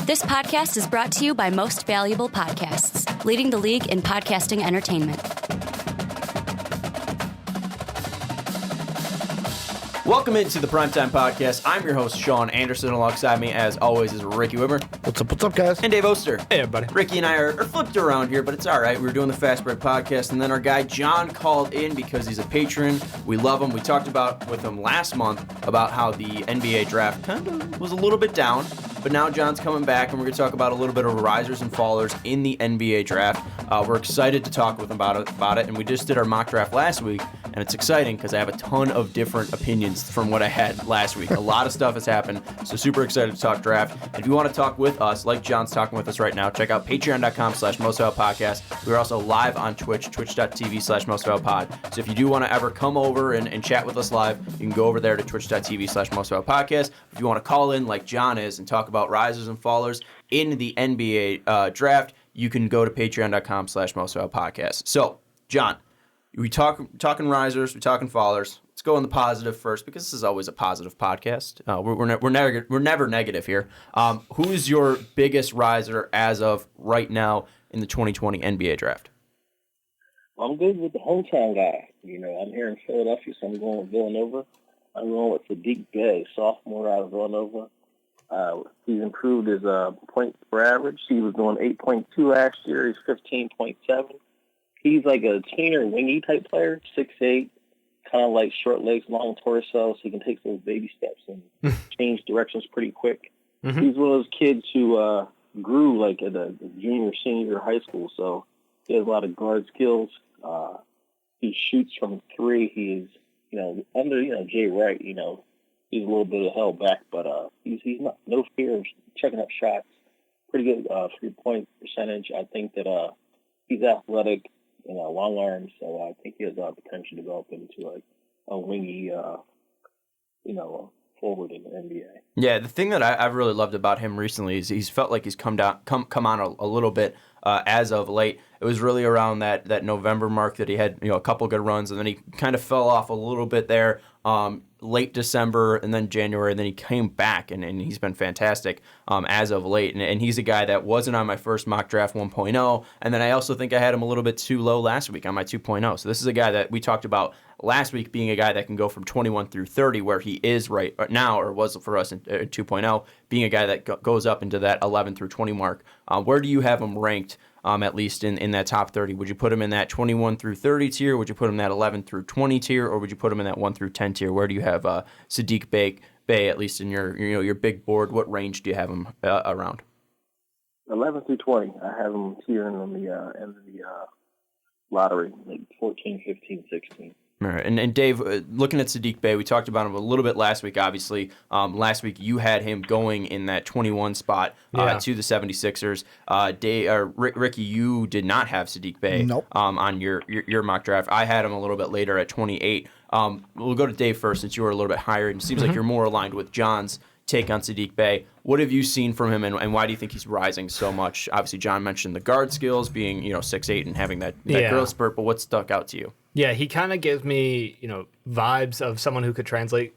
This podcast is brought to you by Most Valuable Podcasts, leading the league in podcasting entertainment. Welcome into the Primetime Podcast. I'm your host, Sean Anderson. Alongside me, as always, is Ricky Widmer. What's up, guys? And Dave Oster. Hey, everybody. Ricky and I are flipped around here, but it's all right. We were doing the Fast Break Podcast, and then our guy John called in because he's a patron. We love him. We talked about with him last month about how the NBA draft kind of was a little bit down, but now John's coming back, and we're going to talk about a little bit of risers and fallers in the NBA draft. We're excited to talk with him about it, and we just did our mock draft last week, and it's exciting because I have a ton of different opinions from what I had last week. A lot of stuff has happened, so super excited to talk draft. And if you want to talk with us, like John's talking with us right now, check out patreon.com/mostvaluablepodcast. We're also live on Twitch, twitch.tv/mostvaluablepod. So if you do want to ever come over and chat with us live, you can go over there to twitch.tv/mostvaluablepodcast. If you want to call in like John is and talk about risers and fallers in the NBA draft, you can go to patreon.com/mostvaluablepodcast. So, John, we talking risers, we're talking fallers. Let's go on the positive first because this is always a positive podcast. We're never negative here. Who's your biggest riser as of right now in the 2020 NBA draft? I'm good with the hometown guy. You know, I'm here in Philadelphia, so I'm going with Villanova. I'm going with Saddiq Bey, sophomore out of Villanova. He's improved his points per average. He was doing 8.2 last year. He's 15.7. He's like a tweener wingy type player, 6'8", kind of like short legs, long torso, so he can take those baby steps and change directions pretty quick. Mm-hmm. He's one of those kids who grew like at a junior, senior high school, so he has a lot of guard skills. He shoots from three. He's, under, Jay Wright, he's a little bit held back, but he's not no fear of checking up shots. Pretty good 3-point percentage. I think that he's athletic, long arms, so I think he has potential to develop into like a wingy, forward in the NBA. Yeah, the thing that I've really loved about him recently is he's felt like he's come on a little bit as of late. It was really around that November mark that he had a couple good runs, and then he kind of fell off a little bit there. Late December and then January, and then he came back, and he's been fantastic as of late. And he's a guy that wasn't on my first mock draft 1.0, and then I also think I had him a little bit too low last week on my 2.0. So this is a guy that we talked about last week being a guy that can go from 21 through 30, where he is right now, or was for us in 2.0, being a guy that goes up into that 11 through 20 mark. Where do you have him ranked? At least in that top 30. Would you put him in that 21 through 30 tier? Would you put him in that 11 through 20 tier? Or would you put him in that 1 through 10 tier? Where do you have Saddiq Bey, at least in your big board? What range do you have him around? 11 through 20. I have him teetering on the end of the lottery, like 14, 15, 16. All right. And Dave, looking at Saddiq Bey, we talked about him a little bit last week, obviously. Last week, you had him going in that 21 spot to the 76ers. Ricky, you did not have Saddiq Bey on your mock draft. I had him a little bit later at 28. We'll go to Dave first, since you were a little bit higher. It seems like you're more aligned with John's take on Saddiq Bey. What have you seen from him, and why do you think he's rising so much? Obviously, John mentioned the guard skills, being 6'8" and having that growth spurt, but what stuck out to you? Yeah, he kind of gives me, vibes of someone who could translate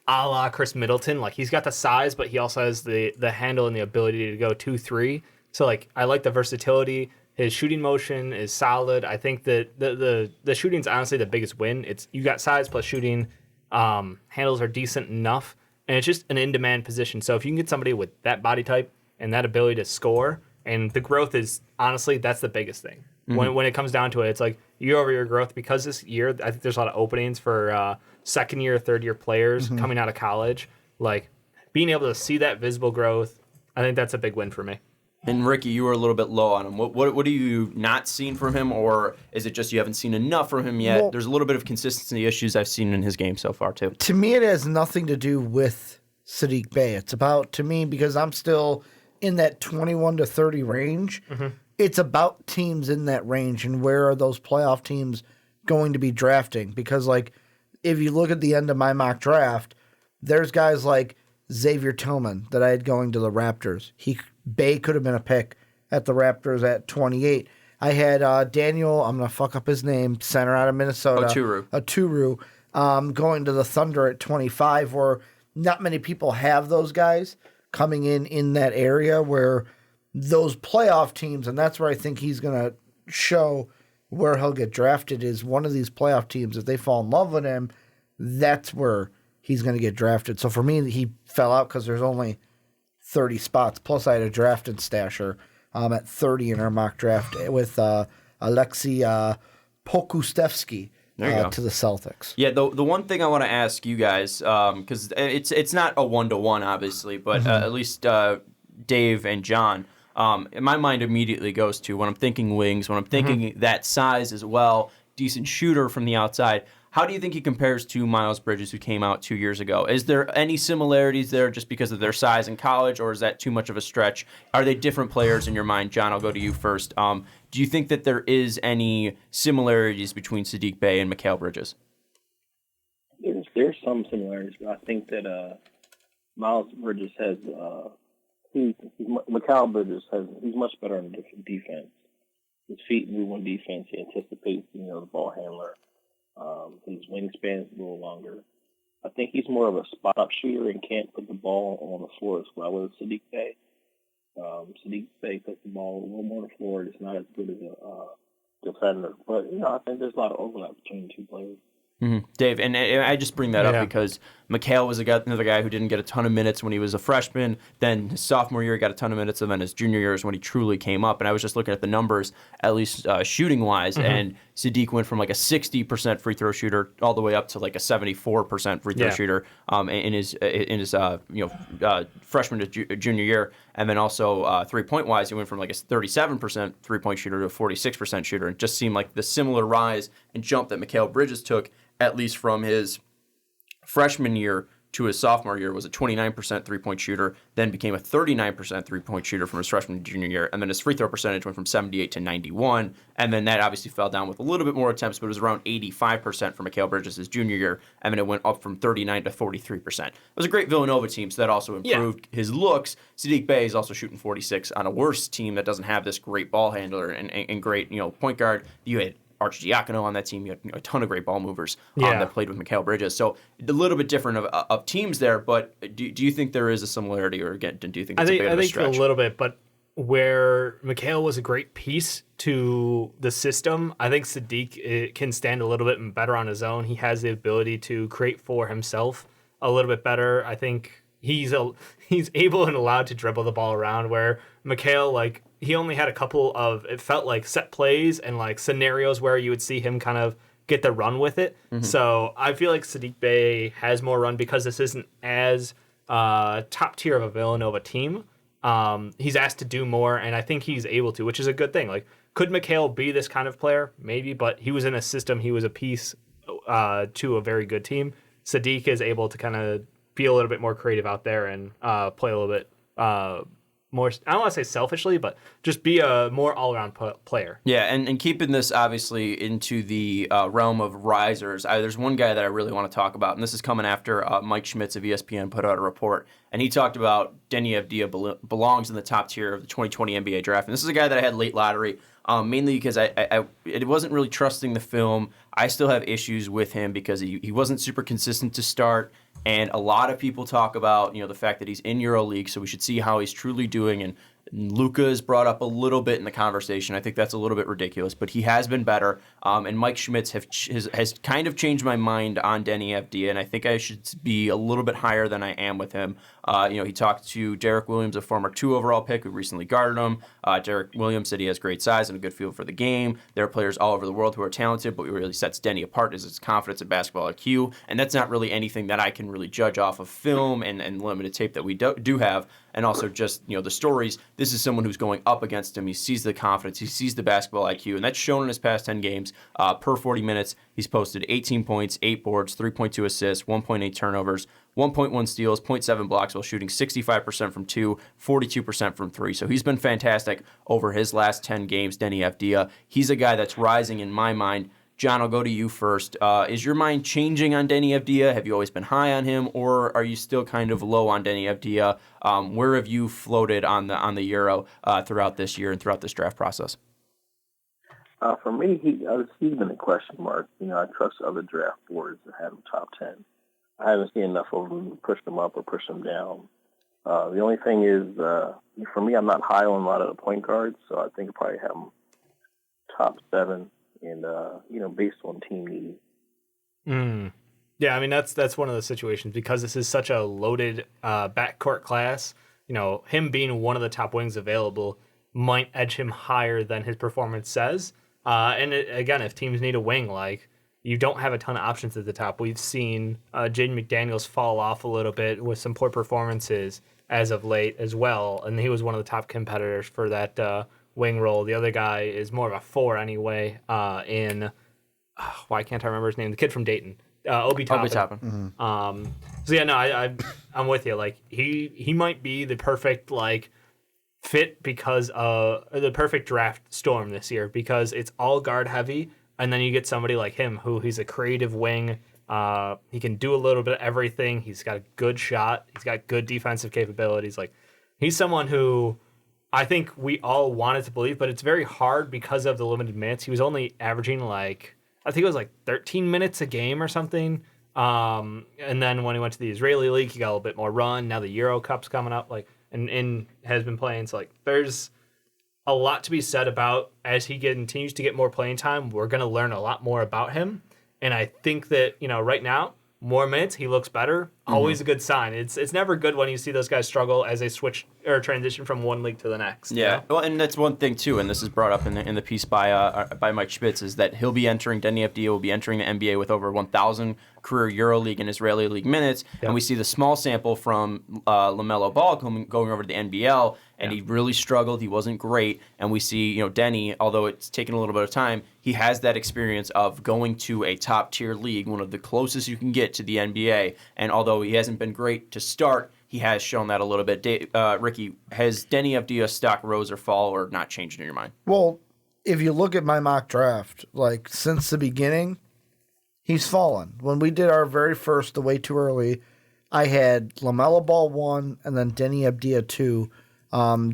a la Chris Middleton. Like, he's got the size, but he also has the handle and the ability to go 2-3. So, like, I like the versatility. His shooting motion is solid. I think that the shooting's honestly the biggest win. It's you got size plus shooting. Handles are decent enough, and it's just an in-demand position. So if you can get somebody with that body type and that ability to score, and the growth is, honestly, that's the biggest thing. Mm-hmm. When it comes down to it, it's like year-over-year growth. Because this year, I think there's a lot of openings for second-year, third-year players coming out of college. Like, being able to see that visible growth, I think that's a big win for me. And Ricky, you were a little bit low on him. What are you not seen from him, or is it just you haven't seen enough from him yet? Well, there's a little bit of consistency issues I've seen in his game so far, too. To me, it has nothing to do with Saddiq Bey. It's about, to me, because I'm still in that 21 to 30 range, it's about teams in that range and where are those playoff teams going to be drafting. Because, like, if you look at the end of my mock draft, there's guys like Xavier Tillman that I had going to the Raptors. Bey could have been a pick at the Raptors at 28. I had Daniel, I'm going to fuck up his name, center out of Minnesota. Oturu, going to the Thunder at 25, where not many people have those guys. coming in that area where those playoff teams, and that's where I think he's going to show where he'll get drafted, is one of these playoff teams. If they fall in love with him, that's where he's going to get drafted. So for me, he fell out because there's only 30 spots. Plus, I had a drafted stasher at 30 in our mock draft with Alexei Pokustevsky to the Celtics. Yeah, the one thing I want to ask you guys, because it's not a 1-to-1, obviously, but at least Dave and John, my mind immediately goes to when I'm thinking wings, when I'm thinking that size as well, decent shooter from the outside. How do you think he compares to Miles Bridges, who came out 2 years ago? Is there any similarities there just because of their size in college, or is that too much of a stretch? Are they different players in your mind? John, I'll go to you first. Do you think that there is any similarities between Saddiq Bey and Mikal Bridges? There's some similarities, but I think that Miles Bridges has Mikal Bridges he's much better on defense. His feet move on defense. He anticipates the ball handler. His wingspan is a little longer. I think he's more of a spot-up shooter and can't put the ball on the floor as well as Saddiq Bey. Saddiq Bey puts the ball a little more on the floor. It's not as good as a defender. But, I think there's a lot of overlap between the two players. Mm-hmm. Dave, and I just bring that up because Mikal was another guy who didn't get a ton of minutes when he was a freshman. Then his sophomore year, he got a ton of minutes, and then his junior year is when he truly came up. And I was just looking at the numbers, at least shooting-wise, and Saddiq went from like a 60% free throw shooter all the way up to like a 74% free throw shooter in his freshman to junior year. And then also three-point-wise, he went from like a 37% three-point shooter to a 46% shooter. It just seemed like the similar rise and jump that Mikal Bridges took, at least from his freshman year to his sophomore year, was a 29% three-point shooter, then became a 39% three-point shooter from his freshman to junior year, and then his free throw percentage went from 78 to 91, and then that obviously fell down with a little bit more attempts, but it was around 85% for Mikal Bridges his junior year, and then it went up from 39 to 43%. It was a great Villanova team, so that also improved his looks. Saddiq Bey is also shooting 46 on a worse team that doesn't have this great ball handler and great point guard. You had Arcidiacono on that team. You had a ton of great ball movers that played with Mikal Bridges. So a little bit different of teams there, but do you think there is a similarity, or again, do you think it's a bit of a stretch? I think a little bit, but where Mikal was a great piece to the system, I think Saddiq can stand a little bit better on his own. He has the ability to create for himself a little bit better. I think he's able and allowed to dribble the ball around, where Mikal, he only had a couple of, it felt like, set plays and scenarios where you would see him kind of get the run with it. So I feel like Saddiq Bey has more run because this isn't as top tier of a Villanova team. He's asked to do more, and I think he's able to, which is a good thing. Could Mikal be this kind of player? Maybe, but he was in a system. He was a piece to a very good team. Saddiq is able to kind of be a little bit more creative out there and play a little bit more, I don't want to say selfishly, but just be a more all-around player. Yeah, and keeping this obviously into the realm of risers, there's one guy that I really want to talk about, and this is coming after Mike Schmitz of ESPN put out a report, and he talked about Deni Avdija belongs in the top tier of the 2020 NBA draft. And this is a guy that I had late lottery, mainly because it wasn't really trusting the film. I still have issues with him because he wasn't super consistent to start. And a lot of people talk about, the fact that he's in EuroLeague, so we should see how he's truly doing. And Luka is brought up a little bit in the conversation. I think that's a little bit ridiculous, but he has been better. And Mike Schmitz has kind of changed my mind on Deni Avdija, and I think I should be a little bit higher than I am with him. He talked to Derek Williams, a former 2 overall pick who recently guarded him. Derek Williams said he has great size and a good feel for the game. There are players all over the world who are talented, but what really sets Deni apart is his confidence and basketball IQ, and that's not really anything that I can really judge off of film and limited tape that we do have, and also just the stories. This is someone who's going up against him. He sees the confidence, he sees the basketball IQ, and that's shown in his past 10 games. Per 40 minutes, he's posted 18 points, 8 boards, 3.2 assists, 1.8 turnovers, 1.1 steals, 0.7 blocks while shooting 65% from 2, 42% from 3. So he's been fantastic over his last 10 games, Deni Avdija. He's a guy that's rising in my mind. John, I'll go to you first. Is your mind changing on Deni Avdija? Have you always been high on him, or are you still kind of low on Deni Avdija? Where have you floated on the Euro throughout this year and throughout this draft process? For me, he's been a question mark. I trust other draft boards that have him top 10. I haven't seen enough of him to push him up or push him down. The only thing is, for me, I'm not high on a lot of the point guards, so I think I'll probably have them top 7, and based on team need. Yeah, I mean that's one of the situations because this is such a loaded backcourt class. Him being one of the top wings available might edge him higher than his performance says. Again, if teams need a wing, like you don't have a ton of options at the top. We've seen Jaden McDaniels fall off a little bit with some poor performances as of late as well, and he was one of the top competitors for that wing role. The other guy is more of a 4 anyway. Why can't I remember his name? The kid from Dayton, Obi Toppin. So yeah, no, I'm with you. Like he might be the perfect fit because the perfect draft storm this year because it's all guard heavy, and then you get somebody like him who he's a creative wing. He can do a little bit of everything. He's got a good shot. He's got good defensive capabilities. Like he's someone who I think we all wanted to believe, but it's very hard because of the limited minutes. He was only averaging I think it was 13 minutes a game or something. And then when he went to the Israeli League, he got a little bit more run. Now the Euro Cup's coming up, and has been playing. So there's a lot to be said about as he continues to get more playing time. We're going to learn a lot more about him. And I think that, right now, more minutes, he looks better. Always a good sign. It's never good when you see those guys struggle as they switch or transition from one league to the next. Yeah, well, and that's one thing too, and this is brought up in the piece by Mike Schmitz, is that he'll be entering, Deni Avdija will be entering the NBA with over 1,000 career EuroLeague and Israeli League minutes, and we see the small sample from LaMelo Ball going over to the NBL, and he really struggled. He wasn't great, and we see Deni, although it's taken a little bit of time, he has that experience of going to a top tier league, one of the closest you can get to the NBA, and although he hasn't been great to start, he has shown that a little bit. Ricky, has Deni Avdija's stock rose or fall or not changed in your mind? Well, if you look at my mock draft, since the beginning, he's fallen. When we did our very first, the way too early, I had LaMelo Ball 1 and then Deni Avdija 2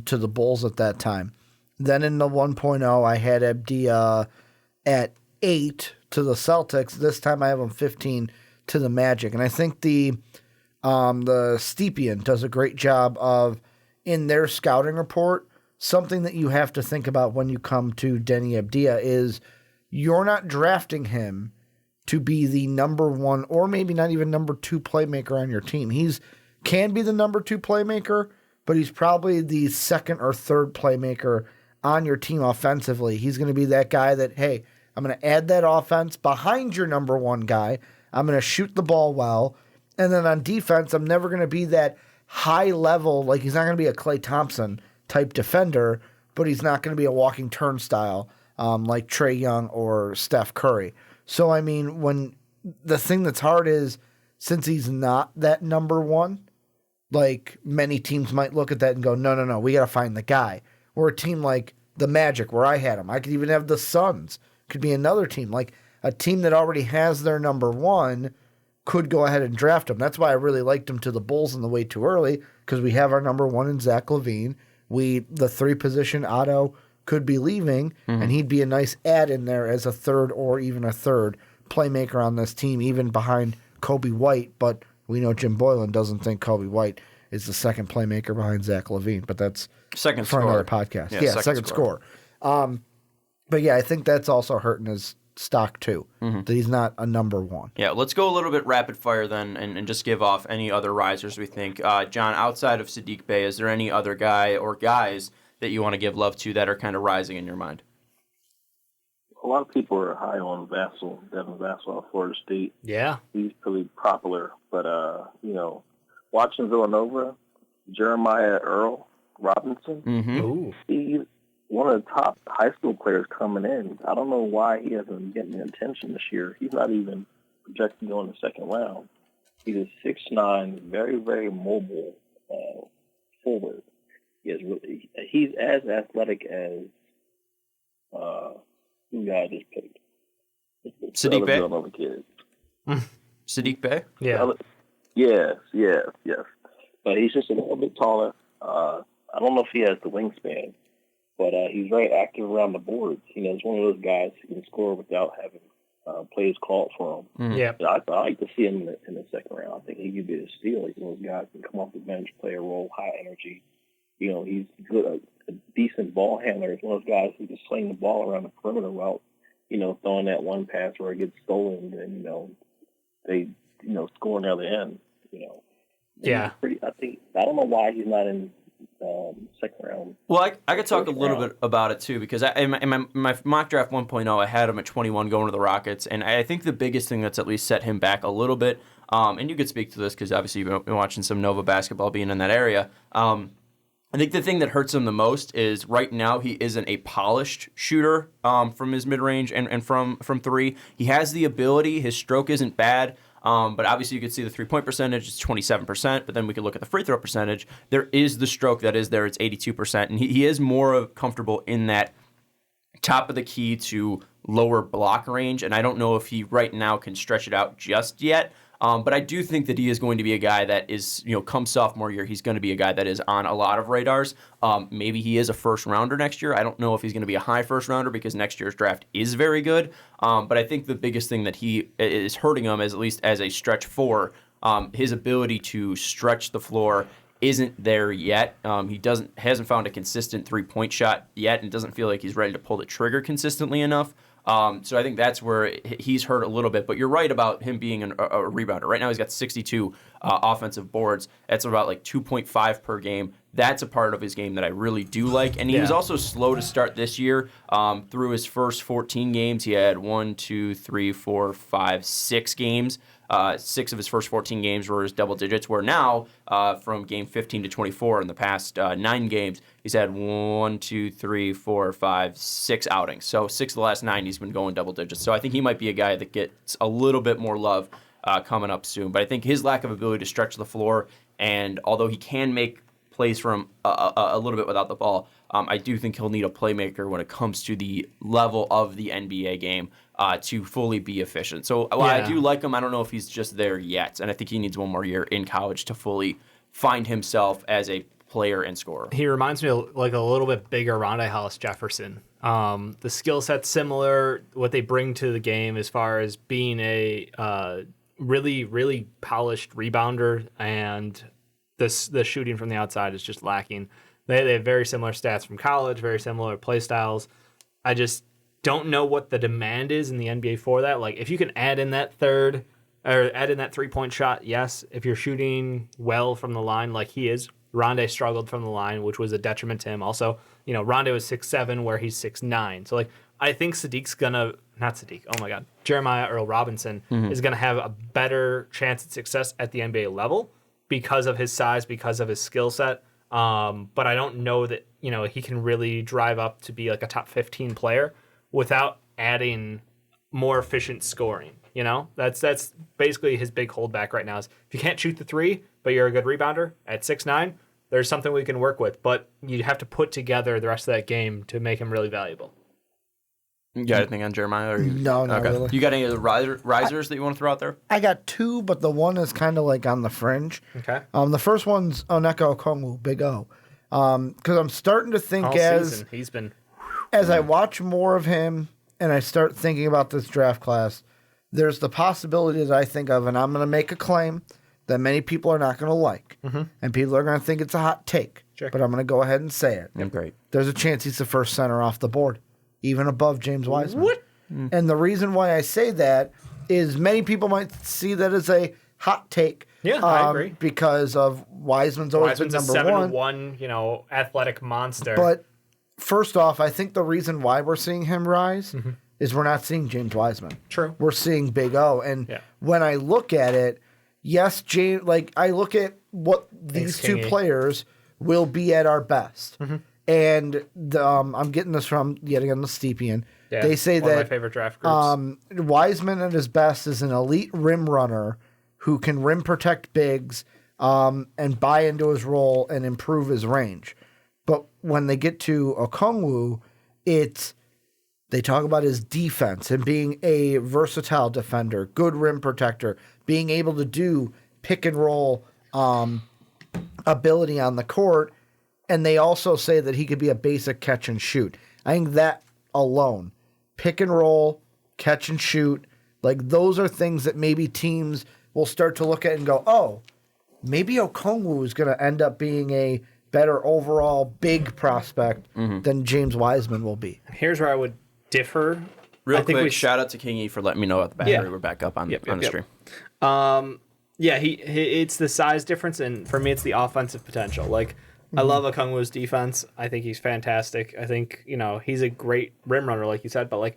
to the Bulls at that time. Then in the 1.0, I had Avdija at 8 to the Celtics. This time I have him 15 to the Magic. And I think the Stepien does a great job of, in their scouting report, something that you have to think about when you come to Deni Avdija is you're not drafting him to be the number 1 or maybe not even number 2 playmaker on your team. He's can be the number 2 playmaker, but he's probably the 2nd or 3rd playmaker on your team offensively. He's going to be that guy that, hey, I'm going to add that offense behind your number 1 guy. I'm going to shoot the ball well. And then on defense, I'm never going to be that high level, he's not going to be a Klay Thompson type defender, but he's not going to be a walking turnstile like Trae Young or Steph Curry. So, I mean, when the thing that's hard is, since he's not that number 1, many teams might look at that and go, no, we got to find the guy. Or a team like the Magic, where I had him. I could even have the Suns. Could be another team. A team that already has their number 1 could go ahead and draft him. That's why I really liked him to the Bulls in the way too early, because we have our number 1 in Zach LaVine. The 3 position Otto could be leaving, and he'd be a nice add in there as a 3rd or even a 3rd playmaker on this team, even behind Kobe White. But we know Jim Boylan doesn't think Kobe White is the 2nd playmaker behind Zach LaVine, but that's second for score. Another podcast. Yeah, second score. But yeah, I think that's also hurting his stock too, that he's not a number 1. Yeah, let's go a little bit rapid fire then and just give off any other risers we think. John, outside of Saddiq Bey, is there any other guy or guys that you want to give love to that are kind of rising in your mind? A lot of people are high on Devin Vassell of Florida State. Yeah. He's pretty popular. But, watching Villanova, Jeremiah Earl Robinson, he's one of the top high school players coming in. I don't know why he hasn't been getting attention this year. He's not even projected to go in the 2nd round. He's a 6'9", very, very mobile forward. He's as athletic as who I just picked. Saddiq Bey? Saddiq Bey? Yeah. Yes. But he's just a little bit taller. I don't know if he has the wingspan, but he's very active around the boards. He's one of those guys who can score without having plays called for him. Yeah. I like to see him in the second round. I think he could be a steal. He's one of those guys who can come off the bench, play a role, high energy. He's good, a decent ball handler. He's one of those guys who can sling the ball around the perimeter route, throwing that one pass where it gets stolen and, they, score on the other end, Yeah. I don't know why he's not in second round. Well, I could talk a little bit about it too, because in my mock draft 1.0, I had him at 21 going to the Rockets, and I think the biggest thing that's at least set him back a little bit, and you could speak to this because obviously you've been watching some Nova basketball being in that area. I think the thing that hurts him the most is right now he isn't a polished shooter from his mid-range and from three. He has the ability. His stroke isn't bad. But obviously you could see the three-point percentage is 27%, but then we could look at the free throw percentage. There is the stroke that is there. It's 82%, and he is more comfortable in that top of the key to lower block range, and I don't know if he right now can stretch it out just yet. But I do think that he is going to be a guy that is, come sophomore year, he's going to be a guy that is on a lot of radars. Maybe he is a first rounder next year. I don't know if he's going to be a high first rounder because next year's draft is very good. But I think the biggest thing that he is hurting him, at least as a stretch four, his ability to stretch the floor isn't there yet. He hasn't found a consistent 3-point shot yet, and doesn't feel like he's ready to pull the trigger consistently enough. So I think that's where he's hurt a little bit. But you're right about him being a rebounder. Right now he's got 62 offensive boards. That's about like 2.5 per game. That's a part of his game that I really do like. And he was also slow to start this year. Through his first 14 games, he had 6 games. 6 of his first 14 games were his double digits, where now from game 15 to 24 in the past 9 games, he's had 6 outings. So 6 of the last 9 he's been going double digits. So I think he might be a guy that gets a little bit more love coming up soon. But I think his lack of ability to stretch the floor, and although he can make plays from a little bit without the ball, I do think he'll need a playmaker when it comes to the level of the NBA game to fully be efficient. So while I do like him, I don't know if he's just there yet. And I think he needs one more year in college to fully find himself as a player and scorer. He reminds me of like a little bit bigger Rondae Hollis-Jefferson. The skill set's similar. What they bring to the game as far as being a really, really polished rebounder, and the shooting from the outside is just lacking. They have very similar stats from college, very similar play styles. I just don't know what the demand is in the NBA for that. Like, if you can add in that 3-point shot, yes. If you're shooting well from the line like he is, Rondae struggled from the line, which was a detriment to him. Also, Rondae was 6'7", where he's 6'9". So, I think Jeremiah Earl Robinson is going to have a better chance at success at the NBA level because of his size, because of his skill set. But I don't know that, he can really drive up to be like a top 15 player without adding more efficient scoring. That's basically his big holdback right now is if you can't shoot the 3, but you're a good rebounder at 6'9", there's something we can work with, but you have to put together the rest of that game to make him really valuable. You got anything on Jeremiah? No, not really. You got any of the risers that you want to throw out there? I got 2, but the one is kind of like on the fringe. Okay. The first one's Onyeka Okongwu, Big O. Because I'm starting to think season, he's been... As I watch more of him and I start thinking about this draft class, there's the possibility that I think of, and I'm going to make a claim that many people are not going to like. And people are going to think it's a hot take. Sure. But I'm going to go ahead and say it. Yeah, great. There's a chance he's the first center off the board, even above James Wiseman. What? And the reason why I say that is many people might see that as a hot take. Yeah, I agree. Because of Wiseman's always been number a one. 7'1", athletic monster. But first off, I think the reason why we're seeing him rise is we're not seeing James Wiseman. True. We're seeing Big O. And when I look at it, yes, I look at what these two players will be at our best. And I'm getting this from, yet again, the Stepian. Yeah, they say one that of my favorite draft groups. Wiseman at his best is an elite rim runner who can rim protect bigs and buy into his role and improve his range. But when they get to Okongwu, they talk about his defense and being a versatile defender, good rim protector, being able to do pick and roll ability on the court. And they also say that he could be a basic catch and shoot. I think that alone, pick and roll, catch and shoot, Like, those are things that maybe teams will start to look at and go, oh, maybe Okongwu is going to end up being a better overall big prospect than James Wiseman will be. Here's where I would differ. Real quick, shout out to Kingy for letting me know about the battery. Yeah. We're back up on the stream. Yeah, it's the size difference, and for me, it's the offensive potential. Like, I love Okongwu's defense. I think he's fantastic. I think, he's a great rim runner, like you said, but, like,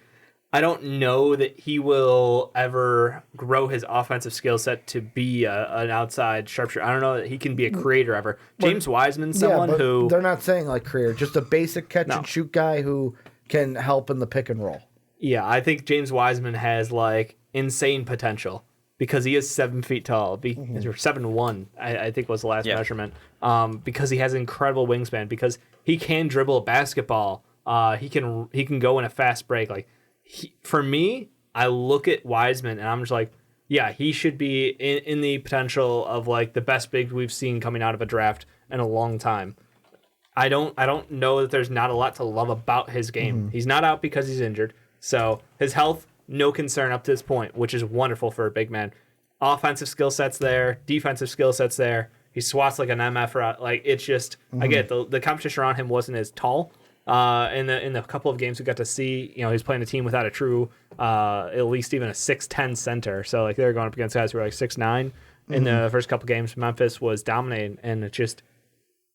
I don't know that he will ever grow his offensive skill set to be an outside sharpshooter. I don't know that he can be a creator ever. James Wiseman's someone who... They're not saying, like, creator, just a basic catch-and-shoot guy who can help in the pick and roll. Yeah, I think James Wiseman has, like, insane potential because he is 7 feet tall, or 7'1", I think was the last measurement, because he has incredible wingspan, because he can dribble a basketball, he can go in a fast break. Like, for me, I look at Wiseman and I'm just like, yeah, he should be in the potential of, like, the best big we've seen coming out of a draft in a long time. I don't know that there's not a lot to love about his game. He's not out because he's injured. So his health, no concern up to this point, which is wonderful for a big man. Offensive skill sets there, defensive skill sets there. He swats like an MF. Like, it's just, I get the competition around him wasn't as tall. In the couple of games we got to see, he's playing a team without a true, at least even a 6'10" center. So, like, they're going up against guys who are like 6'9". In the first couple games, Memphis was dominating, and it just,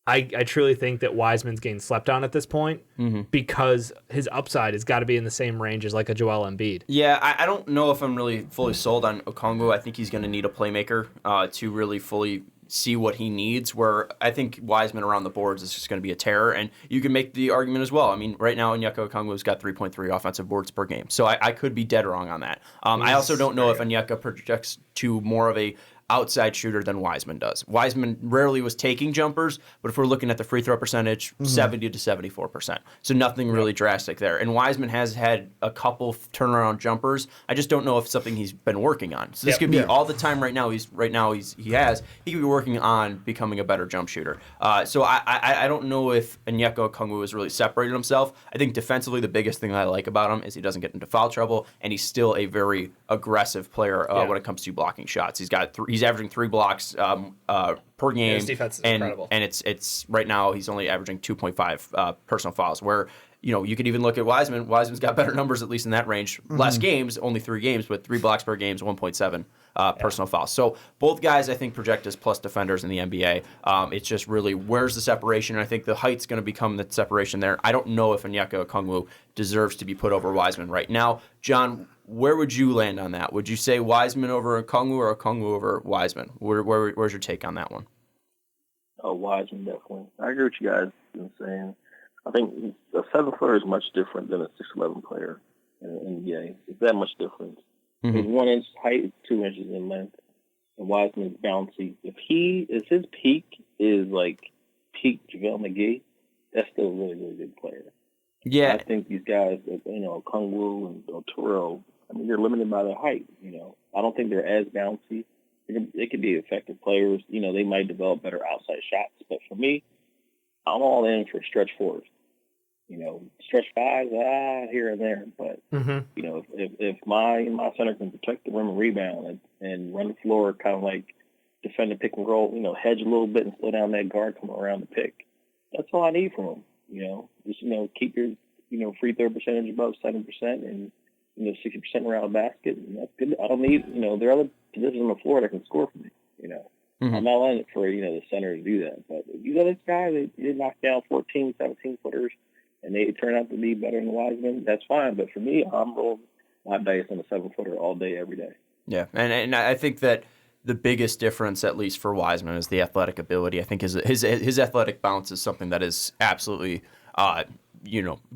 I truly think that Wiseman's getting slept on at this point because his upside has got to be in the same range as, like, a Joel Embiid. Yeah, I don't know if I'm really fully sold on Okongwu. I think he's going to need a playmaker to really fully see what he needs, where I think Wiseman around the boards is just going to be a terror, and you can make the argument as well. I mean, right now, Onyeka Okongwu's got 3.3 offensive boards per game, so I could be dead wrong on that. I also don't know if Onyeka projects to more of a outside shooter than Wiseman does. Wiseman rarely was taking jumpers, but if we're looking at the free throw percentage, 70 to 74%. So nothing really drastic there. And Wiseman has had a couple turnaround jumpers. I just don't know if it's something he's been working on. So this could be all the time right now. He could be working on becoming a better jump shooter. So I don't know if Onyeka Okongwu has really separated himself. I think defensively the biggest thing I like about him is he doesn't get into foul trouble, and he's still a very aggressive player when it comes to blocking shots. He's averaging 3 blocks per game. His defense is incredible. And it's right now he's only averaging 2.5 personal fouls, where you could even look at Wiseman. Wiseman's got better numbers, at least in that range. Less games, only 3 games, but 3 blocks per game, 1.7 personal fouls. So both guys, I think, project as plus defenders in the NBA. It's just really where's the separation? And I think the height's going to become the separation there. I don't know if Onyeka Okongwu deserves to be put over Wiseman right now. John, where would you land on that? Would you say Wiseman over Okongwu or Okongwu over Wiseman? Where's your take on that one? Oh, Wiseman, definitely. I agree with you guys in saying I think a 7-footer is much different than a 6'11" player in the NBA. It's that much difference. He's 1 inch height, 2 inches in length, and Wiseman is bouncy. If his peak is like peak JaVale McGee, that's still a really, really good player. Yeah, I think these guys, Okongwu and Terrell, I mean, they're limited by their height. I don't think they're as bouncy. They could be effective players. They might develop better outside shots. But for me, I'm all in for stretch 4s. Stretch 5s, here and there. But if my center can protect the rim and rebound and run the floor, kind of like defend the pick and roll, hedge a little bit and slow down that guard coming around the pick. That's all I need from him. Just keep your free throw percentage above 7% and 60% around the basket, and that's good. I don't need there are other positions on the floor that can score for me. I'm not in it for the center to do that. But if you got this guy, they knock down 14, 17 footers, and they turn out to be better than Wiseman. That's fine. But for me, I'm rolling my dice on a 7-footer all day, every day. Yeah, and I think that the biggest difference, at least for Wiseman, is the athletic ability. I think his athletic bounce is something that is absolutely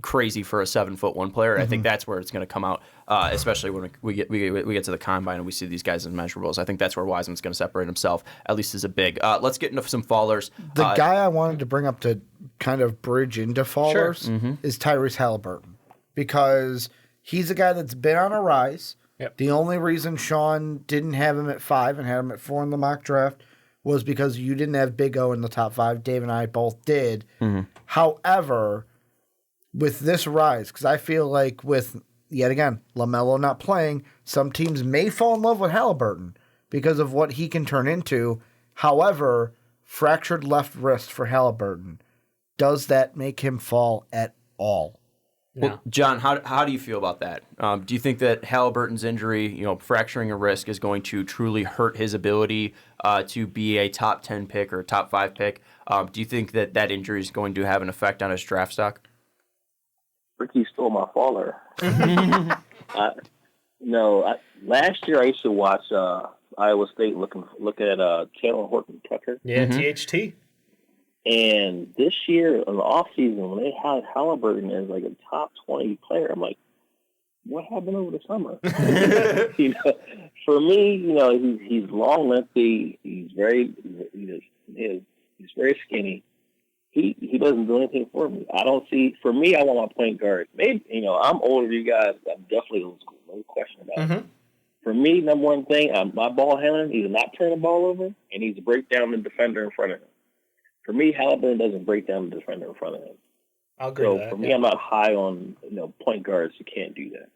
crazy for a 7'1" player. I think that's where it's going to come out, especially when we get to the combine and we see these guys as measurables. I think that's where Wiseman's going to separate himself, at least as a big. Let's get into some fallers. The guy I wanted to bring up to kind of bridge into fallers is Tyrese Haliburton, because he's a guy that's been on a rise. Yep. The only reason Sean didn't have him at 5 and had him at 4 in the mock draft was because you didn't have Big O in the top 5. Dave and I both did. However, with this rise, because I feel like with yet again, LaMelo not playing, some teams may fall in love with Haliburton because of what he can turn into. However, fractured left wrist for Haliburton, does that make him fall at all? Well, John, how do you feel about that? Do you think that Haliburton's injury, fracturing a wrist, is going to truly hurt his ability to be a top 10 pick or a top 5 pick? Do you think that injury is going to have an effect on his draft stock? Ricky stole my faller. Last year I used to watch Iowa State look at Taylor Horton Tucker. Yeah, THT. And this year, in the offseason, when they had Haliburton as like a top 20 player, I'm like, what happened over the summer? For me, he's long, lengthy. He's very skinny. He doesn't do anything for me. I want my point guard. Maybe, I'm older than you guys. I'm definitely old school. No question about it. For me, number one thing, my ball handling, he's not turn the ball over, and he's to break down the defender in front of him. For me, Haliburton doesn't break down the defender in front of him. I'll agree with that. For me, I'm not high on point guards who can't do that.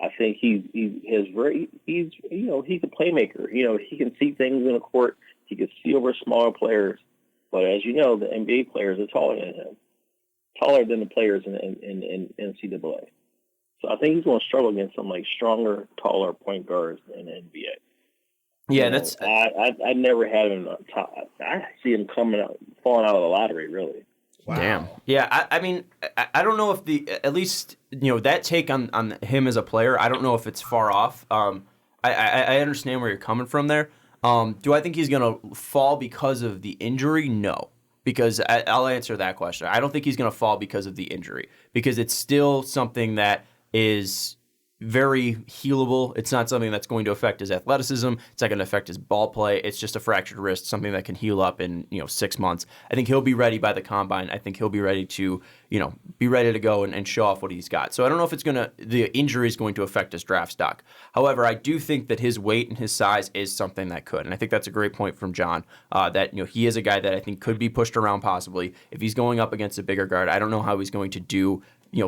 I think he's a playmaker. He can see things in the court. He can see over smaller players. But as you know, the NBA players are taller than him, taller than the players in NCAA. So I think he's going to struggle against some stronger, taller point guards in the NBA. Yeah, that's. I never had him on top. I see him falling out of the lottery. Really. Wow. Damn. Yeah, I mean, I don't know if that take on him as a player. I don't know if it's far off. I understand where you're coming from there. Do I think he's going to fall because of the injury? No. Because I'll answer that question. I don't think he's going to fall because of the injury. Because it's still something that is very healable. It's not something that's going to affect his athleticism. It's not going to affect his ball play. It's just a fractured wrist, something that can heal up in 6 months. I think he'll be ready by the combine. I think he'll be ready to go and show off what he's got. So I don't know if the injury is going to affect his draft stock. However, I do think that his weight and his size is something that could. And I think that's a great point from John, that he is a guy that I think could be pushed around possibly. If he's going up against a bigger guard, I don't know how he's going to do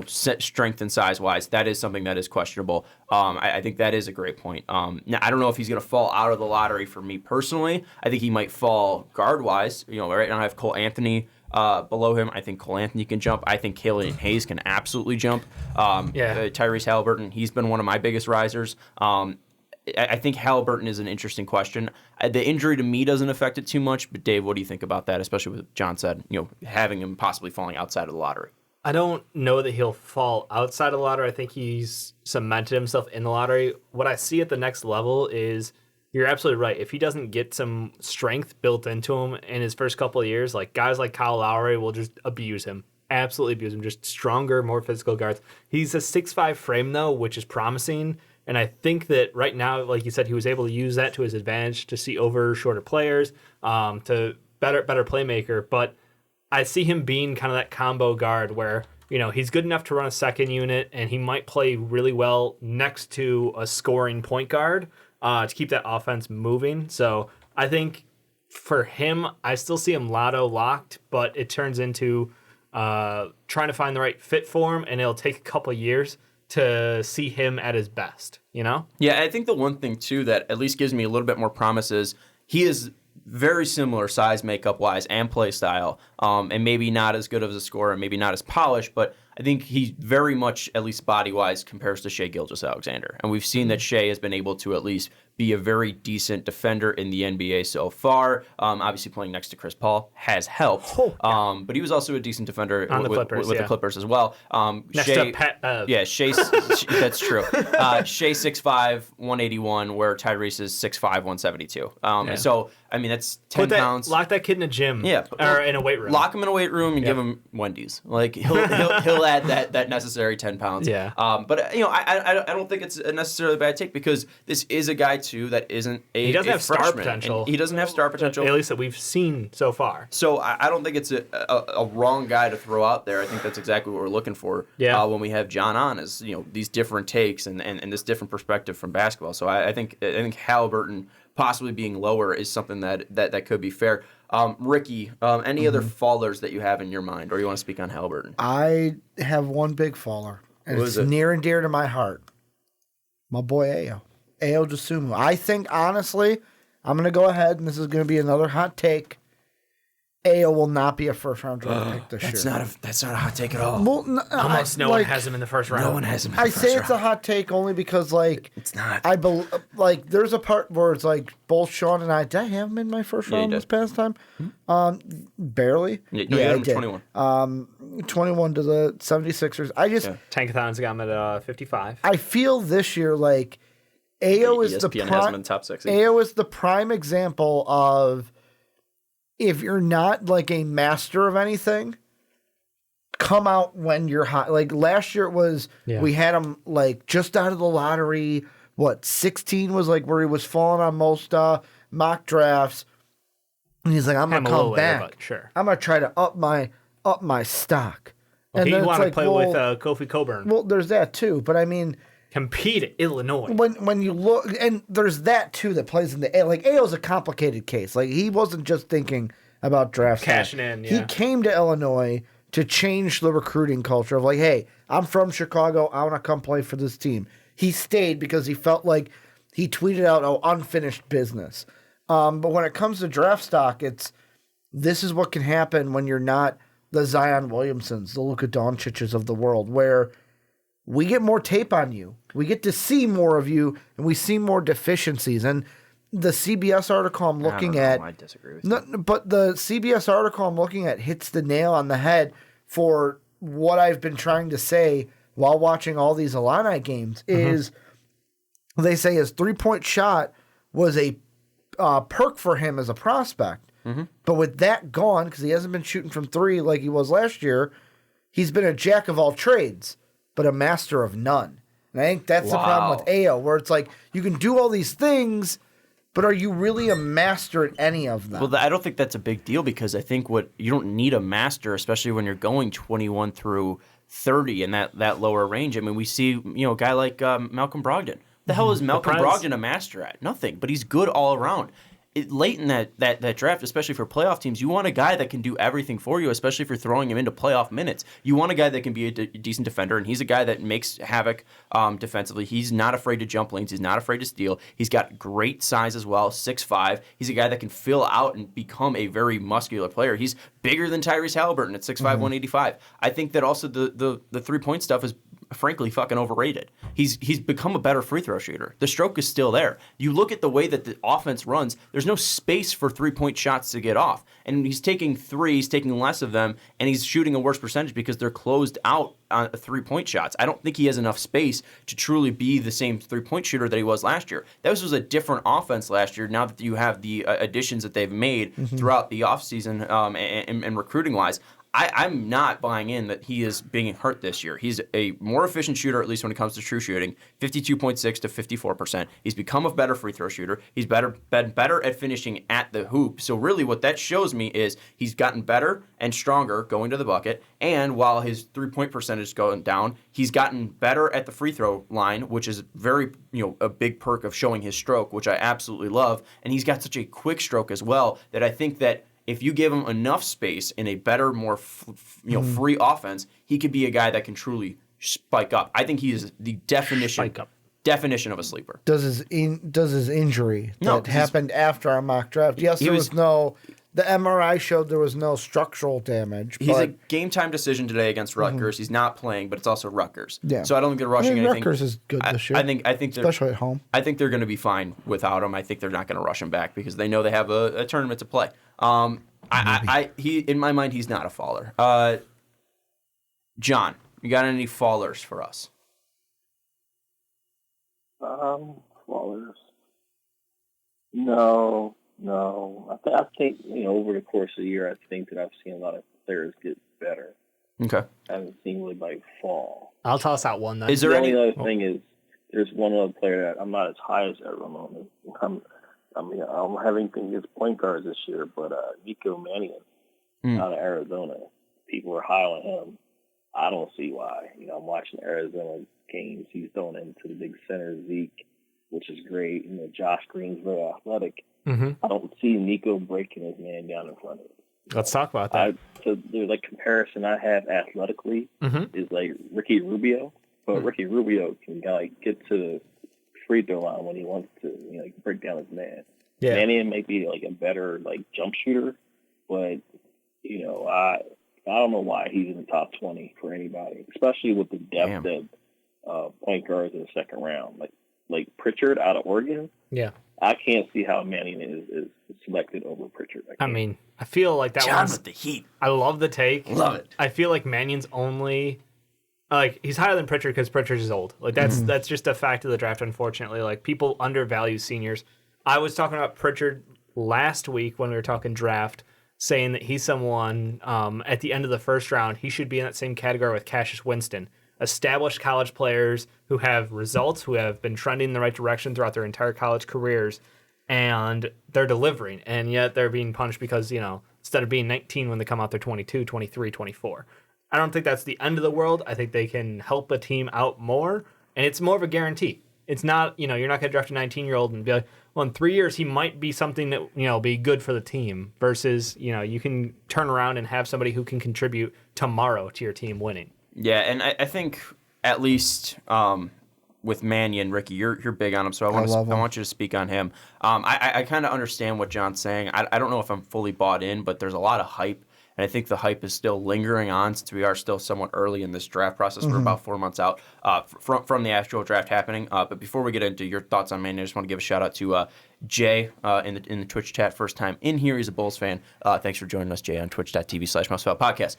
strength and size wise. That is something that is questionable. I think that is a great point. Now, I don't know if he's going to fall out of the lottery for me personally. I think he might fall guard wise. Right now I have Cole Anthony below him. I think Cole Anthony can jump. I think Killian Hayes can absolutely jump. Tyrese Haliburton, he's been one of my biggest risers. I think Haliburton is an interesting question. The injury to me doesn't affect it too much, but Dave, what do you think about that, especially with John said, having him possibly falling outside of the lottery? I don't know that he'll fall outside of the lottery. I think he's cemented himself in the lottery. What I see at the next level is, you're absolutely right. If he doesn't get some strength built into him in his first couple of years, guys like Kyle Lowry will just abuse him. Absolutely abuse him. Just stronger, more physical guards. He's a 6'5" frame, though, which is promising. And I think that right now, like you said, he was able to use that to his advantage to see over shorter players, to better playmaker. But I see him being kind of that combo guard where, he's good enough to run a second unit, and he might play really well next to a scoring point guard to keep that offense moving. So I think for him, I still see him lotto locked, but it turns into trying to find the right fit for him, and it'll take a couple of years to see him at his best, Yeah, I think the one thing, too, that at least gives me a little bit more promise is he is very similar size makeup-wise and play style, and maybe not as good of a scorer, maybe not as polished, but I think he very much, at least body-wise, compares to Shai Gilgeous-Alexander. And we've seen that Shai has been able to at least be a very decent defender in the NBA so far. Obviously, playing next to Chris Paul has helped. But he was also a decent defender with the Clippers as well. Next to Pat Bev. Yeah, Shai, that's true. Shai 6'5", 181, where Tyrese is 6'5", 172. So, I mean, that's 10 pounds. Lock that kid in a gym. Yeah. Or in a weight room. Lock him in a weight room and give him Wendy's. He'll add that necessary 10 pounds. Yeah. But I don't think it's a necessarily bad take, because this is a guy too that isn't he doesn't have freshman, star potential. He doesn't have star potential, at least that we've seen so far. So I don't think it's a wrong guy to throw out there. I think that's exactly what we're looking for. When we have John on, is these different takes and this different perspective from basketball. So I think Haliburton possibly being lower is something that could be fair. Ricky, any other fallers that you have in your mind, or you want to speak on Haliburton? I have one big faller, And Who it's is it? near and dear to my heart. My boy Ayo Dosunmu. I think, honestly, I'm going to go ahead, and this is going to be another hot take. Ayo will not be a first-round draft pick this year. That's not a hot take at all. Well, Almost no one has him in the first round. No one has him. In I the say first it's a round. hot take only because, like, It's not. there's a part where it's like both Sean and I. Did I have him in my first round you this did. past time? Barely. Yeah, no, you had I him did. 21. 21 to the 76ers. I just Tankathon's got him at 55. I feel this year like Ayo is the ESPN has him in top 60. Ayo is the prime example of if you're not like a master of anything, come out when you're hot. Like last year it was we had him like just out of the lottery. 16 was like where he was falling on most mock drafts. And he's like, I'm gonna come back. Later, but sure. I'm gonna try to up my stock. Well, he then it's wanted to like, play with Kofi Coburn. well, there's that too. But I mean, Compete at Illinois. when you look, and there's that too that plays in the like Ayo's a complicated case. Like he wasn't just thinking about draft Cashing stock. in, He yeah. came to Illinois to change the recruiting culture of like, hey, I'm from Chicago. I want to come play for this team. He stayed because he felt like he tweeted out, unfinished business. But when it comes to draft stock, this is what can happen when you're not the Zion Williamsons, the Luka Doncic's of the world, where we get more tape on you. We get to see more of you, and we see more deficiencies. And the CBS article I'm looking at, I disagree with you. but the CBS article I'm looking at hits the nail on the head for what I've been trying to say while watching all these Illini games. Is they say his 3-point shot was a perk for him as a prospect. But with that gone, because he hasn't been shooting from three like he was last year, he's been a jack of all trades, but a master of none. And I think that's the problem with Ayo, where it's like you can do all these things, but are you really a master at any of them? Well, I don't think that's a big deal because I think you don't need a master, especially when you're going 21 through 30 in that lower range. I mean, we see a guy like Malcolm Brogdon. The hell is Malcolm Brogdon a master at? Nothing, but he's good all around. Late in that draft, especially for playoff teams, you want a guy that can do everything for you, especially if you're throwing him into playoff minutes. You want a guy that can be a decent defender, and he's a guy that makes havoc defensively. He's not afraid to jump lanes. He's not afraid to steal. He's got great size as well, 6'5". He's a guy that can fill out and become a very muscular player. He's bigger than Tyrese Haliburton at 6'5", 185. I think that also the 3-point stuff is frankly fucking overrated. He's become a better free throw shooter. The stroke is still there. You look at the way that the offense runs, there's no space for 3-point shots to get off. And he's taking less of them, and he's shooting a worse percentage because they're closed out on 3-point shots. I don't think he has enough space to truly be the same 3-point shooter that he was last year. That was a different offense last year now that you have the additions that they've made throughout the offseason and recruiting-wise. I'm not buying in that he is being hurt this year. He's a more efficient shooter, at least when it comes to true shooting, 52.6 to 54%. He's become a better free throw shooter. He's been better at finishing at the hoop. So really what that shows me is he's gotten better and stronger going to the bucket. And while his 3-point percentage is going down, he's gotten better at the free throw line, which is very a big perk of showing his stroke, which I absolutely love. And he's got such a quick stroke as well that I think that if you give him enough space in a better, more free offense, he could be a guy that can truly spike up. I think he is the definition of a sleeper. Does his injury that happened after our mock draft? Yes, there was no. The MRI showed there was no structural damage. He's a game time decision today against Rutgers. He's not playing, but it's also Rutgers. Yeah. So I don't think they're rushing anything. Rutgers is good this year. I think especially at home. I think they're going to be fine without him. I think they're not going to rush him back because they know they have a tournament to play. He in my mind, he's not a faller. John, you got any fallers for us? Fallers. No. I think over the course of the year, I think that I've seen a lot of players get better. Okay. I haven't seen really fall. I'll toss out one then. Is there the any only other thing is there's one other player that I'm not as high as everyone on. I'm having things against point guards this year, but Nico Mannion out of Arizona, people are high on him. I don't see why. I'm watching Arizona games. He's throwing into the big center Zeke, which is great. Josh Green's very athletic. I don't see Nico breaking his man down in front of him. Let's talk about that. So the comparison I have athletically is like Ricky Rubio but Ricky Rubio can get to the free throw line when he wants to. He can break down his man. Yeah. Mannion may be a better jump shooter, but I don't know why he's in the top 20 for anybody, especially with the depth of point guards in the second round. Like Pritchard out of Oregon. Yeah. I can't see how Mannion is selected over Pritchard. I feel like that John one's with the heat. I love the take. Love it. I feel like Mannion's only he's higher than Pritchard because Pritchard is old. That's just a fact of the draft. Unfortunately, people undervalue seniors. I was talking about Pritchard last week when we were talking draft, saying that he's someone at the end of the first round he should be in that same category with Cassius Winston, established college players who have results, who have been trending in the right direction throughout their entire college careers, and they're delivering, and yet they're being punished because instead of being 19 when they come out, they're 22, 23, 24. I don't think that's the end of the world. I think they can help a team out more, and it's more of a guarantee. It's not, you're not going to draft a 19-year-old and be like, well, in 3 years, he might be something that, be good for the team versus, you can turn around and have somebody who can contribute tomorrow to your team winning. Yeah, and I think at least with Mannion, Ricky, you're big on him, so I want you to speak on him. I kind of understand what John's saying. I don't know if I'm fully bought in, but there's a lot of hype. And I think the hype is still lingering on since we are still somewhat early in this draft process. We're about 4 months out from the actual draft happening. But before we get into your thoughts on Mannion, I just want to give a shout out to Jay in the Twitch chat. First time in here. He's a Bulls fan. Thanks for joining us, Jay, on twitch.tv/MouseFile Podcast.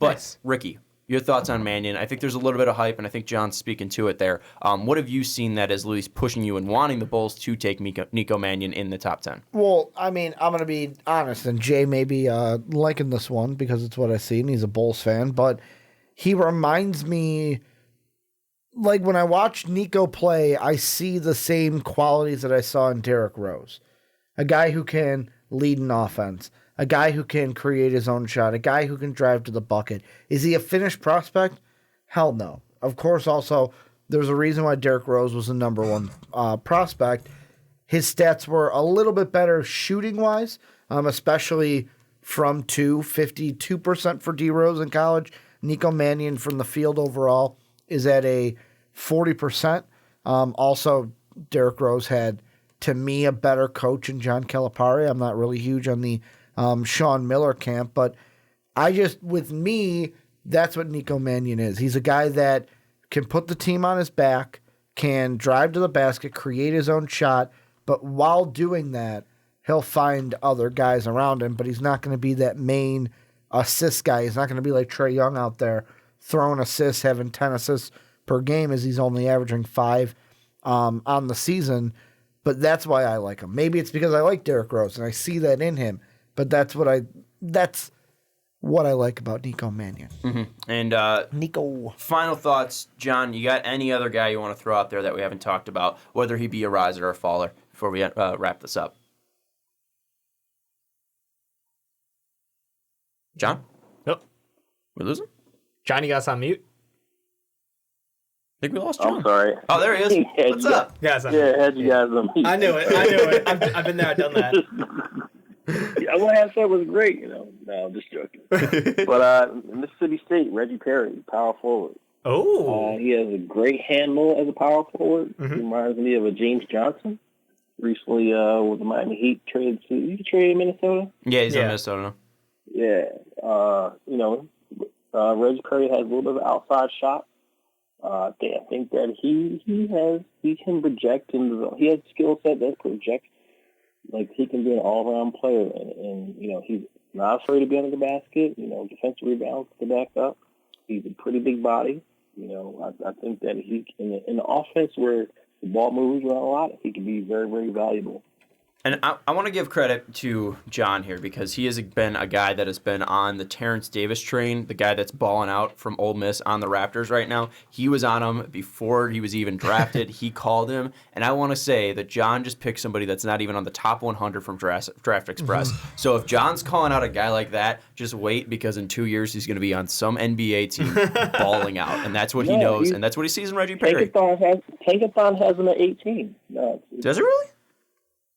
Nice. Ricky, your thoughts on Mannion? I think there's a little bit of hype, and I think John's speaking to it there. What have you seen that is at least pushing you and wanting the Bulls to take Nico Mannion in the top 10? Well, I'm going to be honest, and Jay may be liking this one because it's what I see, and he's a Bulls fan, but he reminds me, when I watch Nico play, I see the same qualities that I saw in Derrick Rose. A guy who can lead an offense. A guy who can create his own shot. A guy who can drive to the bucket. Is he a finished prospect? Hell no. Of course, also, there's a reason why Derrick Rose was the number one prospect. His stats were a little bit better shooting-wise, especially from 52% for D. Rose in college. Nico Mannion from the field overall is at a 40%. Also, Derrick Rose had, to me, a better coach in John Calipari. I'm not really huge on the Sean Miller camp, but with me, that's what Nico Mannion is. He's a guy that can put the team on his back, can drive to the basket, create his own shot, but while doing that, he'll find other guys around him, but he's not going to be that main assist guy. He's not going to be like Trae Young out there throwing assists, having 10 assists per game as he's only averaging 5 on the season, but that's why I like him. Maybe it's because I like Derrick Rose and I see that in him. But that's what I like about Nico Mannion. Mm-hmm. And Nico. Final thoughts, John. You got any other guy you want to throw out there that we haven't talked about, whether he be a riser or a faller, before we wrap this up? John? Yep. We lose him? Johnny got us on mute. I think we lost John. I'm sorry. Oh, there he is. What's up? Yeah, I had you guys on mute. I knew it. I've been there. I've done that. Yeah, what I said was great, No, I'm just joking. But Mississippi State, Reggie Perry, power forward. Oh. He has a great handle as a power forward. Mm-hmm. He reminds me of a James Johnson. Recently, with the Miami Heat traded to in Minnesota. Yeah, he's in Minnesota now. Yeah. Reggie Perry has a little bit of an outside shot. I think that he can project he has a skill set that projects. He can be an all-around player, and he's not afraid to be under the basket. Defensive rebounds to back up. He's a pretty big body. I think that he in the offense where the ball moves around a lot, he can be very, very valuable. And I want to give credit to John here because he has been a guy that has been on the Terrence Davis train, the guy that's balling out from Ole Miss on the Raptors right now. He was on him before he was even drafted. He called him. And I want to say that John just picked somebody that's not even on the top 100 from Draft Express. So if John's calling out a guy like that, just wait because in 2 years he's going to be on some NBA team balling out. And that's what he knows. And that's what he sees in Reggie Perry. Tankathon has him at 18. No, Does it really?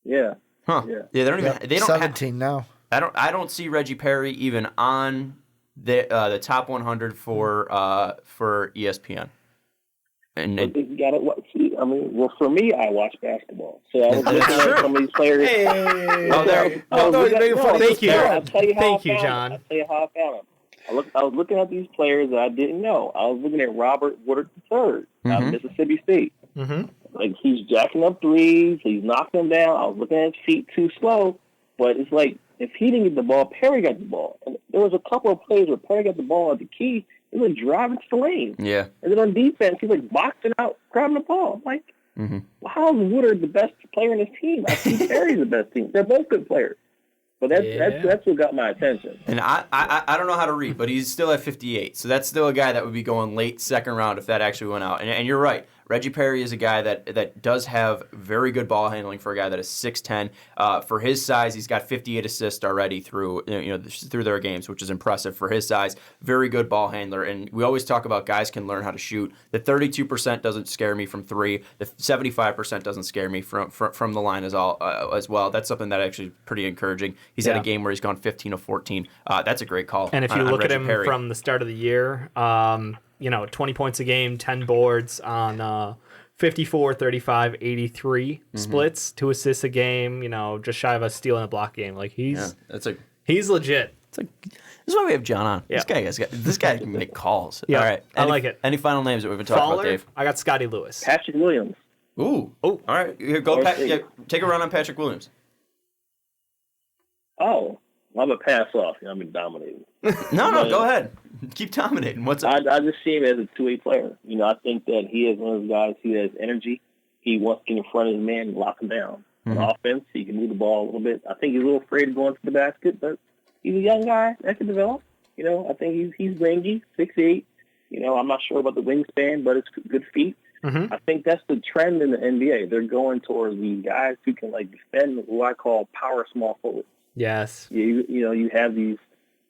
Yeah. Huh. Yeah. They don't even. They don't 17 now. I don't see Reggie Perry even on the top 100 for ESPN. And you got to see. I mean, well, for me, I watch basketball, so I was looking at some of these players. Hey. Oh, there. Thank you. I'll tell you how Thank you, I found John. it. I'll tell you how I found them. I was looking at these players that I didn't know. I was looking at Robert Woodard III out of Mississippi State. Mm-hmm. Like, he's jacking up threes, he's knocking them down. I was looking at his feet too slow, but it's like, if he didn't get the ball, Perry got the ball. And there was a couple of plays where Perry got the ball at the key. He was driving to the lane. Yeah. And then on defense, he's like boxing out, grabbing the ball. I'm like, how is Woodard the best player in his team? I think Perry's the best team. They're both good players. But that's what got my attention. And I don't know how to read, but he's still at 58. So that's still a guy that would be going late second round if that actually went out. And you're right. Reggie Perry is a guy that does have very good ball handling for a guy that is 6'10". For his size, he's got 58 assists already through their games, which is impressive for his size. Very good ball handler, and we always talk about guys can learn how to shoot. The 32% doesn't scare me from three. The 75% doesn't scare me from the line as well. That's something that actually is pretty encouraging. He's had a game where he's gone 15 of 14. That's a great call. And if you look at him Perry. from the start of the year, 20 points a game, 10 boards on 54, 35, 83 splits, 2 assists a game, just shy of a steal and a block game. Like he's legit. This is why we have John on. Yeah. This guy can make calls. Yeah, All right. I like it. Any final names that we've been talking about, Dave? I got Scotty Lewis. Patrick Williams. Ooh. All right. Here, go. Take a run on Patrick Williams. Oh, I'm a pass off. I've been dominating. No, go ahead. Keep dominating. What's up? I just see him as a two-way player. I think that he is one of those guys who has energy. He wants to get in front of his man and lock him down. On offense, he can move the ball a little bit. I think he's a little afraid of going to the basket, but he's a young guy that can develop. I think he's rangy, 6'8". I'm not sure about the wingspan, but it's good feet. I think that's the trend in the NBA. They're going towards these guys who can defend what I call power small forwards. Yes. You have these,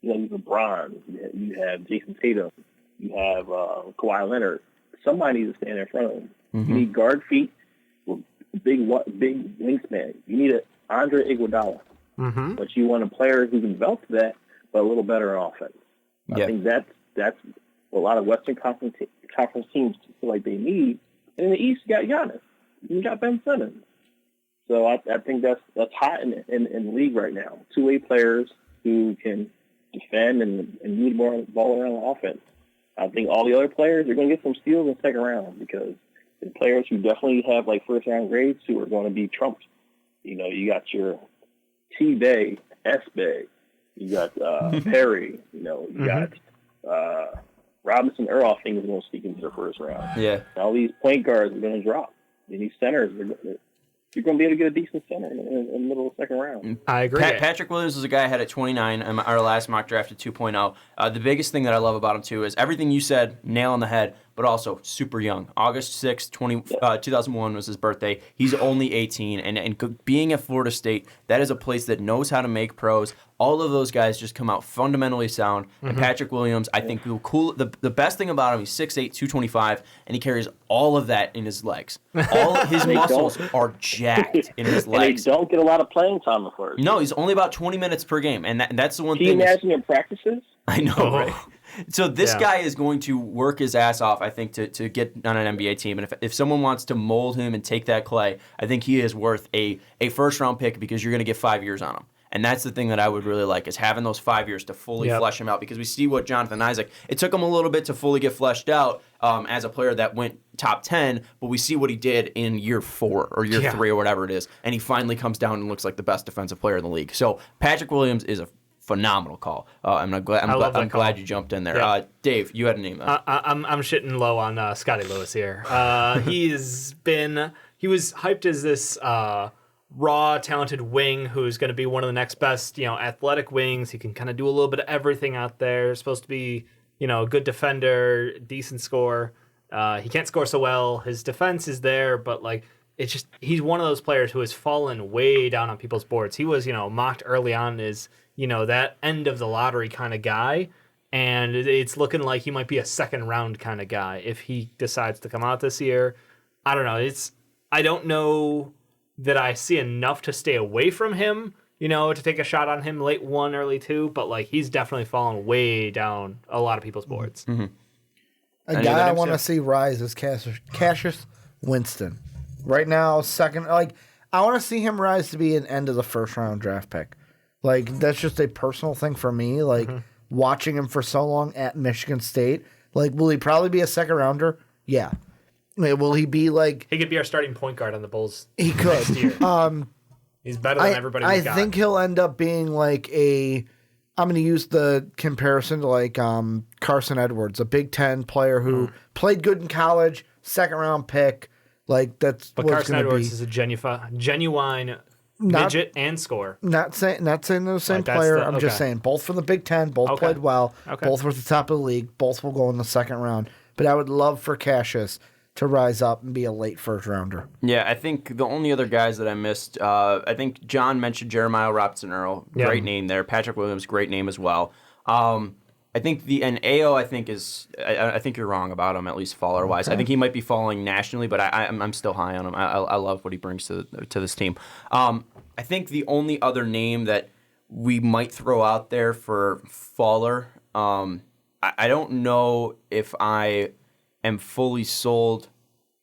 LeBron, you have Jason Tatum, you have Kawhi Leonard. Somebody needs to stand in front of them. You need guard feet with big wingspan. You need an Andre Iguodala, but you want a player who can develop that, but a little better on offense. I think that's what a lot of Western Conference teams feel like they need. And in the East, you got Giannis, you got Ben Simmons. So I think that's hot in the league right now. Two-way players who can defend and move the ball around the offense. I think all the other players are going to get some steals in the second round because the players who definitely have first-round grades who are going to be trumped. You got your T. Bay, S. Bay. You got Perry. You got Robinson-Earl, I think, is going to sneak into the first round. Yeah. All these point guards are going to drop. And these centers you're going to be able to get a decent center in the middle of the second round. I agree. Patrick Williams was a guy I had at 29, our last mock draft at 2.0. The biggest thing that I love about him, too, is everything you said, nail on the head, but also super young. August 6th, 2001 was his birthday. He's only 18, and being at Florida State, that is a place that knows how to make pros. All of those guys just come out fundamentally sound. And Patrick Williams, I think the best thing about him, he's 6'8", 225, and he carries all of that in his legs. All his muscles are jacked in his legs. And they don't get a lot of playing time at first. No, he's only about 20 minutes per game, and that's the one thing. Can you imagine your practices? I know, right? So this guy is going to work his ass off, I think, to get on an NBA team. And if someone wants to mold him and take that clay, I think he is worth a first-round pick because you're going to get 5 years on him. And that's the thing that I would really like is having those 5 years to fully flesh him out because we see what Jonathan Isaac, it took him a little bit to fully get fleshed out as a player that went top 10, but we see what he did in year 4 or year 3 or whatever it is. And he finally comes down and looks like the best defensive player in the league. So Patrick Williams is a phenomenal call. I'm glad you jumped in there. Yeah. Dave, you had a name. I'm shitting low on Scotty Lewis here. He was hyped as this raw, talented wing who's going to be one of the next best, athletic wings. He can kind of do a little bit of everything out there. Supposed to be, a good defender, decent scorer. He can't score so well. His defense is there, but it's just he's one of those players who has fallen way down on people's boards. He was, mocked early on as, that end of the lottery kind of guy. And it's looking like he might be a second round kind of guy if he decides to come out this year. I don't know. I don't know that I see enough to stay away from him, to take a shot on him late 1, early 2, but he's definitely fallen way down a lot of people's boards. Mm-hmm. A Any guy other I names, want to Jeff? see rise is Cassius Winston. Right now, second. Like, I want to see him rise to be an end of the first round draft pick. Like, that's just a personal thing for me. Like, watching him for so long at Michigan State. Like, will he probably be a second rounder? Yeah. Will he be like? He could be our starting point guard on the Bulls. He could. Next year. He's better than everybody we got. I think he'll end up being like a. I'm going to use the comparison to like Carson Edwards, a Big Ten player who played good in college, second round pick. Like that's. But what Carson it's gonna Edwards be. is a genuine midget and scorer. Not saying they're the same Like, that's player. the- I'm just okay. saying both from the Big Ten, both Okay. played well, Okay. both were at the top of the league, both will go in the second round. But I would love for Cassius to rise up and be a late first rounder. Yeah, I think the only other guys that I missed, I think John mentioned Jeremiah Robinson-Earl. Yeah. Great name there. Patrick Williams, great name as well. I think and Ayo, I think I think you're wrong about him, at least faller wise. I think he might be falling nationally, but I'm still high on him. I love what he brings to this team. I think the only other name that we might throw out there for faller, I don't know if I am fully sold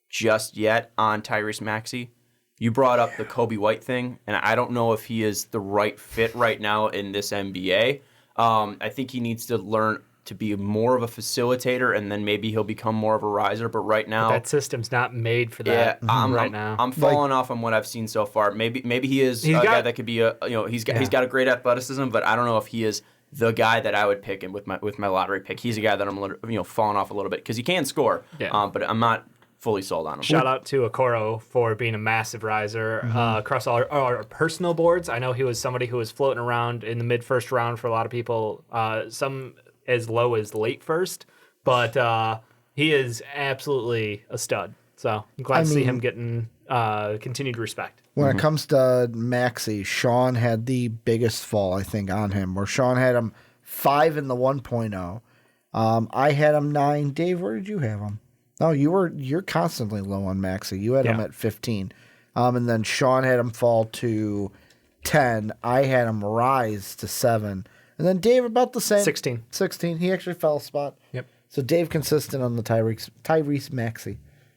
just yet on Tyrese Maxey. You brought up the Kobe White thing, and I don't know if he is the right fit right now in this NBA. I think he needs to learn to be more of a facilitator, and then maybe he'll become more of a riser. But right now, That system's not made for yeah, that right now. I'm falling off on what I've seen so far. Maybe he is a guy that could be he's got a great athleticism, but I don't know if he is the guy that I would pick in with my lottery pick. He's a guy that I'm falling off a little bit because he can score, but I'm not fully sold on him. Shout out to Okoro for being a massive riser across all our personal boards. I know he was somebody who was floating around in the mid-first round for a lot of people, some as low as late first, but he is absolutely a stud. So I'm glad to see him getting continued respect. When it comes to Maxey, Sean had the biggest fall, I think, on him, where Sean had him 5 in the 1.0. I had him 9. Dave, where did you have him? No, you're constantly low on Maxey. You had him at 15. And then Sean had him fall to 10. I had him rise to 7. And then Dave about the same. 16. 16. He actually fell a spot. Yep. So Dave consistent on the Tyrese Maxey.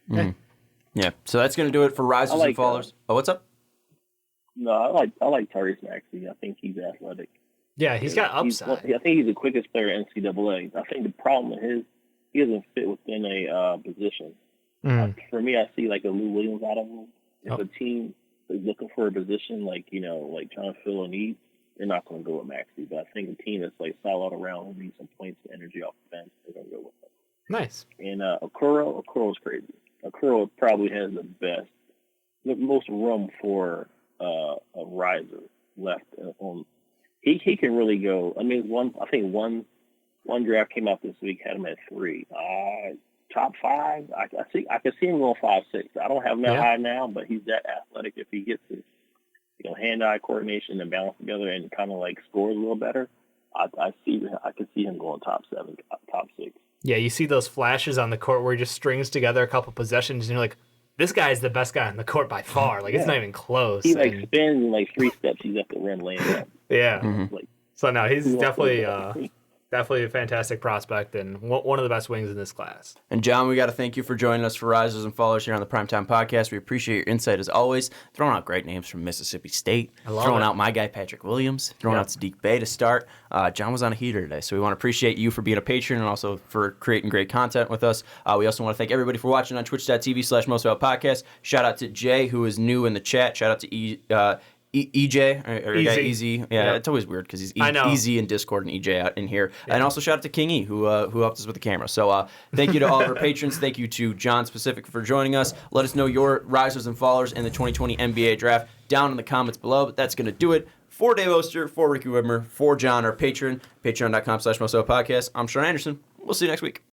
Mm-hmm. Yeah. So that's going to do it for risers and fallers. What's up? No, I like Tyrese Maxey. I think he's athletic. Yeah, he's got upside. I think he's the quickest player in NCAA. I think the problem with he doesn't fit within a position. For me, I see like a Lou Williams out of him. If a team is looking for a position, like trying to fill a need, they're not going to go with Maxey. But I think a team that's like solid around who needs some points and energy off the bench, they're going to go with him. Nice. And Okoro's crazy. Okoro probably has the most room for a riser left on. He can really go. I mean, one draft came out this week, had him at 3. Top 5. I can see him going 5-6. I don't have him that high now, but he's that athletic. If he gets his hand-eye coordination and balance together and kind of like scores a little better, I can see him going top 7, top 6. Yeah, you see those flashes on the court where he just strings together a couple possessions, and you're like, this guy is the best guy on the court by far. Like, it's not even close. He spins in 3 steps. He's at the rim laying down. Yeah. So no, he's definitely a fantastic prospect and one of the best wings in this class. And John, we got to thank you for joining us for Risers and Fallers here on the Primetime Podcast. We appreciate your insight as always. Throwing out great names from Mississippi State. Throwing out my guy Patrick Williams. Throwing out Saddiq Bey to start. John was on a heater today, so we want to appreciate you for being a patron and also for creating great content with us. We also want to thank everybody for watching on twitch.tv/MostValued Shout out to Jay, who is new in the chat. Shout out to EJ or Easy. Yeah, it's always weird because he's Easy in Discord and EJ out in here. And also shout out to King E who helped us with the camera. So thank you to all of our patrons. Thank you to John Specific for joining us. Let us know your risers and fallers in the 2020 NBA draft down in the comments below. But that's going to do it for Dave Oster, for Ricky Widmer, for John, our patron. Patreon.com/MostValued Podcast. I'm Sean Anderson. We'll see you next week.